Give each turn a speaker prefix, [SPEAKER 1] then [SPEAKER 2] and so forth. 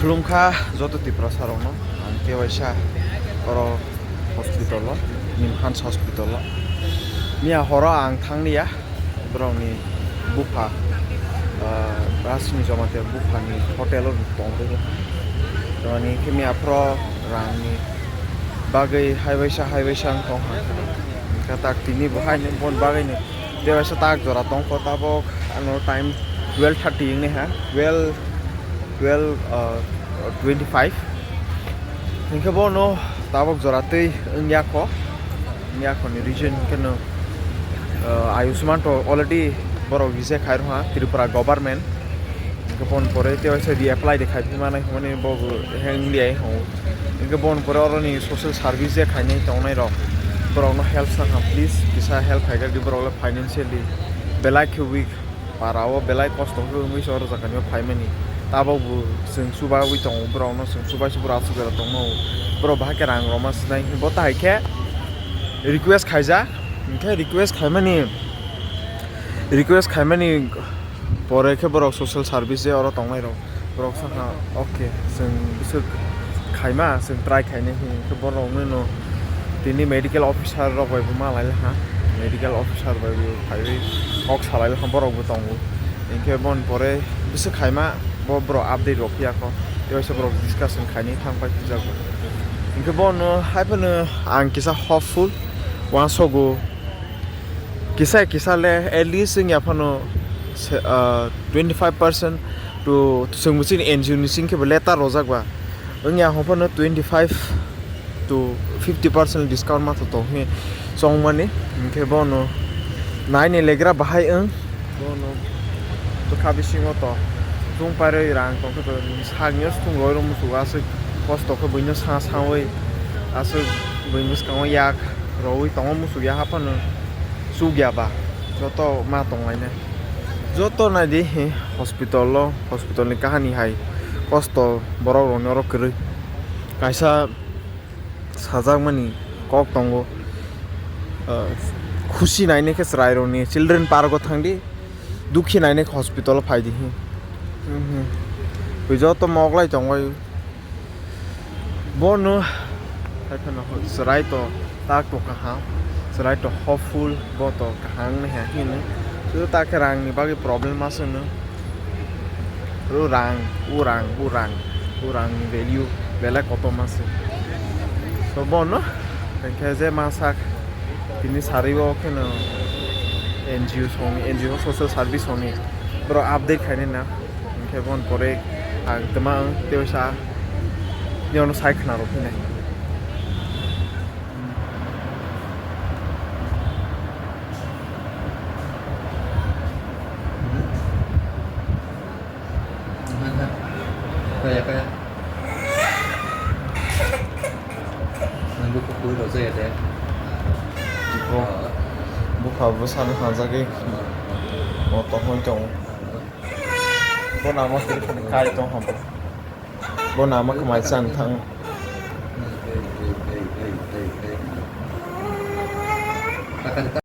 [SPEAKER 1] Khulungkha joto Tiprasa rono angke waisa oro hospital lo Nimhans hospital lo mia horo ang thangniya brongni bupa Rashini Jamatia bupa ni hotel lo tongbe roni kemia pro rangni bagai highway sang tong katak tini buhai ni bon bagai ni dewaisa tak jora tong kota bok ano time 12:30 ni ha 12:25 hingga bono tabok jorate nyako ni region kena ayushman to already boro visa khair ha Tripura government hingga bon pore te wase di apply de khai mana hone bo hang li ai ho hingga bon pore oroni social service je khaine tongnai ro boro no help sa please bisa help khaga di boro financially belai week parao belai cost of mi sor zakani phaimani tabo bu sing suba wi tong bro no sing suba subra su gera tong mo bro ba ke rang romas nai bota hai ke request khaija ke request khaimani pore ke bro social service je oro tong nai ro bro sa ha okay sing bisu khaima sing try khaine ke bro no tini medical officer ro bai bu ma lai ha medical officer bai bu phai ok salai la bro bu tong inke bon pore bisu khaima bro update ro pia ko yoisa bro discussion khani thang pai jago inke bon happen ang kisa hopeful wansogo kisa le at least ya phano 25% to sungmusin NGO ni sing ke leta rozak ba nya hophano 25 to 50% discount ma to he song mani inke bon nai ne legra bahai bon to khabisingo to tung pare rang to ko sangnya tung loi rom su ase cost ko buino sa sawi ase buino ska yak roi tong mu su ya hapan su gya ba joto ma tong lai ne joto na di hospital ni kahani hai cost boro ro noro kre kaisa sajak mani kok tongo khushi nai ne ke srai ro ni children park ko thangdi dukhi nai ne hospital phaidi bây giờ tôi mọc lại trong ngoài bốn nữa hay phần nào sợi to ta to cả hàng sợi to hopeful bộ to cả hàng này hả hin chứ ta cái rang này bao cái problem mà nữa urang value về có to mà so bốn nữa cái gì mà sak ini sari wo cái nào NGO social service honi bro update khai na kebon pore agdama tewsa yono saikna ro phine
[SPEAKER 2] kaya nanti kumpul dosa ya deh
[SPEAKER 1] buka besar hanzage motor honcong bo nama kai tong ham bo nama kemai san thang